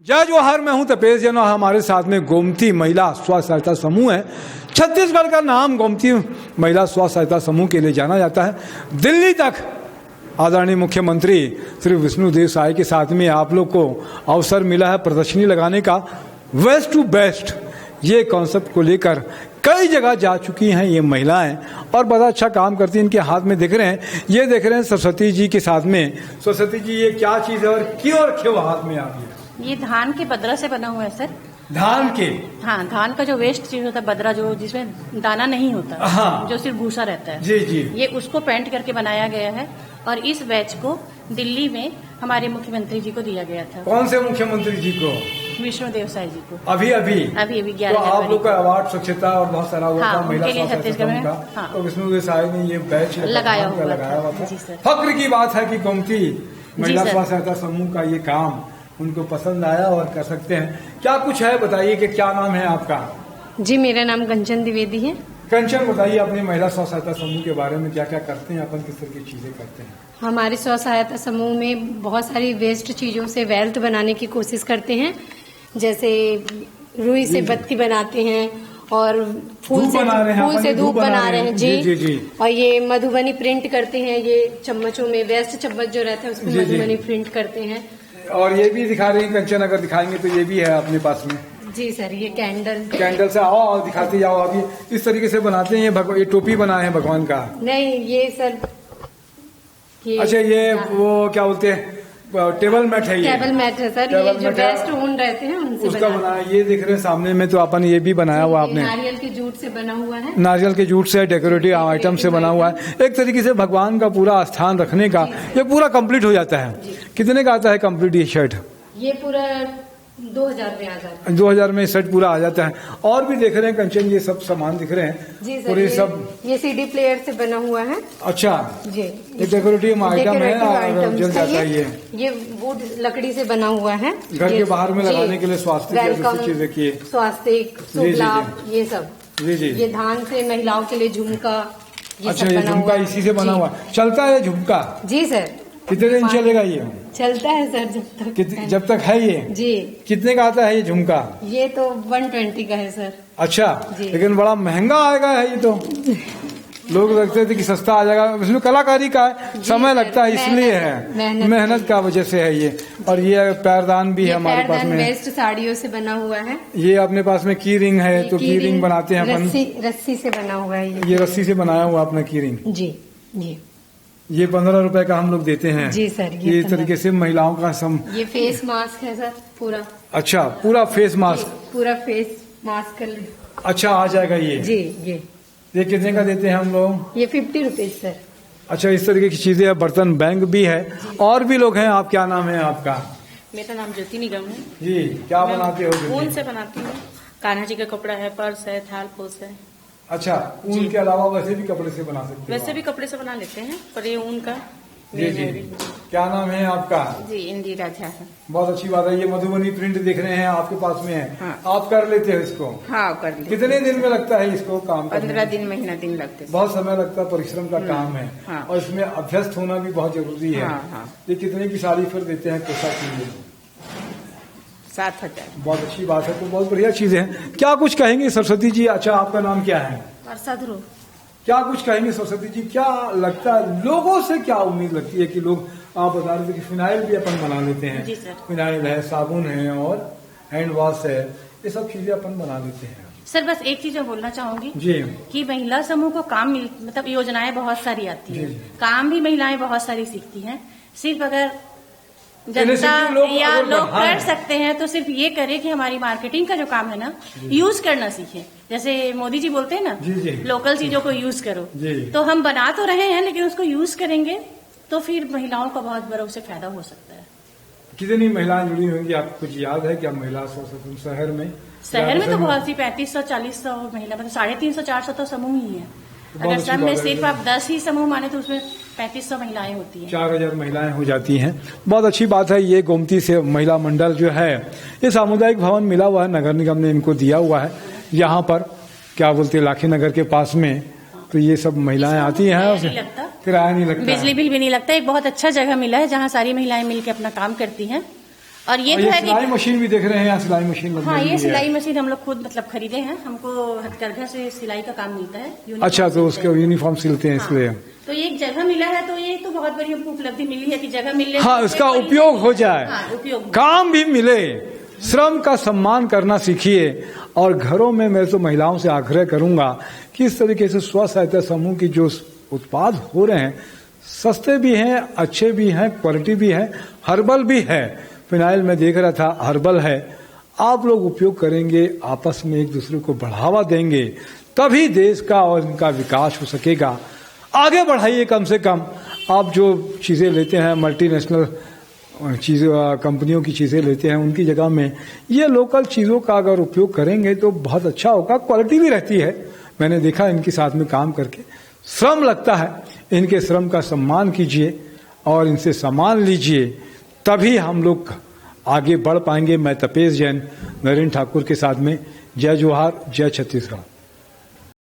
जय जवाहर, मैं हूं तपेश जैन और हमारे साथ में गोमती महिला स्व सहायता समूह है। छत्तीसगढ़ का नाम गोमती महिला स्व सहायता समूह के लिए जाना जाता है। दिल्ली तक आदरणीय मुख्यमंत्री श्री विष्णुदेव साय के साथ में आप लोग को अवसर मिला है प्रदर्शनी लगाने का। वेस्ट टू बेस्ट ये कॉन्सेप्ट को लेकर कई जगह जा चुकी हैं ये महिलाएं और बड़ा अच्छा काम करती हैं। इनके हाथ में देख रहे हैं, ये देख रहे हैं सरस्वती जी के साथ में। सरस्वती जी, ये क्या चीज है और क्यों रखे हो हाथ में आप? ये धान के बदरा से बना हुआ है सर। धान के? हाँ, धान का जो वेस्ट चीज होता है बदरा, जो जिसमें दाना नहीं होता, हाँ, जो सिर्फ भूसा रहता है, जी जी, ये उसको पेंट करके बनाया गया है और इस बैच को दिल्ली में हमारे मुख्यमंत्री जी को दिया गया था। कौन से मुख्यमंत्री जी को? विष्णुदेव साय जी को। अभी अभी 11 तो आप लोग का अवार्ड स्वच्छता और बहुत सारा हुआ था महिला छत्तीसगढ़ में। तो विष्णुदेव साय ने ये बैच लगाया हुआ था। फक्र की बात है कि गोमती महिला स्व सहायता समूह का ये काम उनको पसंद आया और कर सकते हैं। क्या कुछ है बताइए कि क्या नाम है आपका? जी, मेरा नाम कंचन द्विवेदी है। कंचन, बताइए अपनी महिला स्व सहायता समूह के बारे में, क्या क्या करते हैं अपन, किस तरह की चीजें करते हैं? हमारे स्व सहायता समूह में बहुत सारी वेस्ट चीजों से वेल्थ बनाने की कोशिश करते हैं। जैसे रुई से बत्ती बनाते हैं और फूल से धूप बना रहे हैं जी, जी, जी। और ये मधुबनी प्रिंट करते हैं। ये चम्मचों में वेस्ट चम्मच जो रहता है उसमें मधुबनी प्रिंट करते हैं। और ये भी दिखा रही है कंचन, अगर दिखाएंगे तो ये भी है अपने पास में। जी सर, ये कैंडल से आओ दिखाते जाओ। अभी इस तरीके से बनाते हैं। ये टोपी बनाए हैं भगवान का? नहीं, ये सर अच्छा, ये वो क्या बोलते हैं, टेबल मैट है? ये टेबल मैट है सर। ये जो बेस्ट ऊन रहते हैं उनसे उसका बनाया। ये दिख रहे हैं सामने में, तो अपन ये भी बनाया हुआ आपने? नारियल के जूट से बना हुआ है। नारियल के जूट से डेकोरेटिव आइटम से बना हुआ है। एक तरीके से भगवान का पूरा स्थान रखने का ये पूरा कंप्लीट हो जाता है। कितने का आता है कंप्लीट ये शर्ट? ये पूरा 2000 में आ जाता है। 2000 में शर्ट पूरा आ जाता है। और भी देख रहे हैं कंचन, ये सब सामान दिख रहे हैं जी सर। पूरे सब ये सीडी प्लेयर से बना हुआ है। अच्छा जी, ये डेकोरेटिव आइटम है, जल जाता है। ये वुड लकड़ी से बना हुआ है। घर के बाहर में लगाने के लिए स्वास्थ्य की स्वास्थ्य शुभ लाभ ये सब। जी जी। ये धान से महिलाओं के लिए झुमका। अच्छा, ये झुमका इसी से बना हुआ चलता है झुमका? जी सर। कितने दिन चलेगा ये? चलता है सर जब तक है ये जी। कितने का आता है ये झुमका? ये तो 120 का है सर। अच्छा, लेकिन बड़ा महंगा आएगा है ये तो। लोग लगते थे कि सस्ता आ जाएगा, इसमें कलाकारी का है, समय लगता है, इसलिए है, मेहनत का वजह से है ये। और ये पैरदान भी है हमारे पास में, वेस्ट साड़ियों से बना हुआ है। ये अपने पास में की रिंग है, तो की रिंग बनाते हैं अपन। रस्सी से बना हुआ है ये रस्सी से बनाया हुआ अपना की रिंग जी जी। ये 15 रुपए का हम लोग देते हैं जी सर। ये तरीके से महिलाओं का ये फेस मास्क है सर पूरा। अच्छा, पूरा फेस मास्क? पूरा फेस मास्क कर। अच्छा, आ जाएगा ये जी। ये कितने का देते हैं हम लोग? ये 50 रुपीज सर। अच्छा, इस तरीके की चीजें है। बर्तन बैंक भी है और भी लोग हैं। आप, क्या नाम है आपका? मेरा नाम ज्योति निगम है जी। क्या बनाते हो? ऊन से बनाती हूँ। कान्हा जी का कपड़ा है, पर्स है, थाल पोस है। अच्छा, ऊन के अलावा वैसे भी कपड़े से बना सकते हैं? वैसे भी कपड़े से बना लेते हैं, पर ये ऊन का जी जी। क्या नाम है आपका? जी, इंदिरा झा है। बहुत अच्छी बात है। ये मधुबनी प्रिंट देख रहे हैं आपके पास में है। हाँ। आप कर लेते हो इसको? हाँ, कर लेते। कितने दिन में लगता है इसको काम करने? 15 दिन, महीना दिन लगते हैं। बहुत समय लगता है, परिश्रम का काम है। हाँ। और इसमें अभ्यस्त होना भी बहुत जरूरी है। हाँ। ये कितने की साड़ी फिर देते हैं पोशाक के लिए? 7000। बहुत अच्छी बात है, तो बहुत बढ़िया चीज है। क्या कुछ कहेंगे सरस्वती जी? अच्छा, आपका नाम क्या है? वर्षा ध्रुव। क्या कुछ कहेंगे सरस्वती जी? क्या लगता है लोगों से, क्या उम्मीद लगती है कि लोग, आप बता रहे थे कि फिनाइल भी अपन बना लेते हैं? जी सर। फिनाइल है, साबुन है और हैंड वॉश है, ये सब चीजें अपन बना लेते हैं। सर, बस एक चीज मैं बोलना चाहूंगी जी कि महिला समूह को काम मतलब योजनाएं बहुत सारी आती है, काम भी महिलाएं बहुत सारी सीखती हैं। सिर्फ अगर जनता या लोग कर सकते हैं तो सिर्फ ये करें कि हमारी मार्केटिंग का जो काम है ना, यूज करना सीखें। जैसे मोदी जी बोलते हैं ना, लोकल चीजों को यूज करो। तो हम बना तो रहे हैं, लेकिन उसको यूज करेंगे तो फिर महिलाओं का बहुत बड़ा उससे फायदा हो सकता है। कितनी महिलाएं जुड़ी होंगी, आपको कुछ याद है क्या? महिला शहर में तो बहुत सी 3500 4000 महिला, मतलब 350 400 तो समूह ही है। अगर सब में सिर्फ आप 10 ही समूह माने तो उसमें 3500 महिलाएं होती हैं। 4000 महिलाएं हो जाती हैं। बहुत अच्छी बात है। ये गोमती से महिला मंडल जो है, ये सामुदायिक भवन मिला हुआ है, नगर निगम ने इनको दिया हुआ है। यहाँ पर क्या बोलते हैं, लाखी नगर के पास में, तो ये सब महिलाएं आती हैं, किराया नहीं लगता, बिजली बिल भी नहीं लगता। एक बहुत अच्छा जगह मिला है जहाँ सारी महिलाएं मिलकर अपना काम करती हैं और ये और तो ये है कि सिलाई मशीन भी देख रहे हैं, यहाँ सिलाई मशीन लगने हाँ, ये लगी है। सिलाई मशीन हम लोग खुद मतलब खरीदे हैं, हमको हथकरघा से सिलाई का काम मिलता है। यूनिफॉर्म अच्छा, तो सिलते उसके हैं। यूनिफॉर्म सिलते हैं इसलिए। हाँ, तो ये एक जगह मिला है, तो ये तो बहुत बड़ी हमको उपलब्धि मिली है कि जगह मिलने हाँ, से इसका बड़ी- उपयोग हो जाए, हाँ, उपयोग काम भी मिले, श्रम का सम्मान करना सीखिए। और घरों में मैं तो महिलाओं से आग्रह करूंगा कि इस तरीके से स्व सहायता समूह की जो उत्पाद हो रहे हैं सस्ते भी हैं, अच्छे भी हैं, क्वालिटी भी है, हर्बल भी है। फिनाइल में देख रहा था हर्बल है। आप लोग उपयोग करेंगे, आपस में एक दूसरे को बढ़ावा देंगे, तभी देश का और इनका विकास हो सकेगा। आगे बढ़ाइए, कम से कम आप जो चीजें लेते हैं मल्टीनेशनल चीज कंपनियों की चीजें लेते हैं, उनकी जगह में ये लोकल चीजों का अगर उपयोग करेंगे तो बहुत अच्छा होगा। क्वालिटी भी रहती है, मैंने देखा इनके साथ में काम करके, श्रम लगता है। इनके श्रम का सम्मान कीजिए और इनसे सामान लीजिए, तभी हम लोग आगे बढ़ पाएंगे। मैं तपेश जैन नरेंद्र ठाकुर के साथ में, जय जोहार, जय छत्तीसगढ़।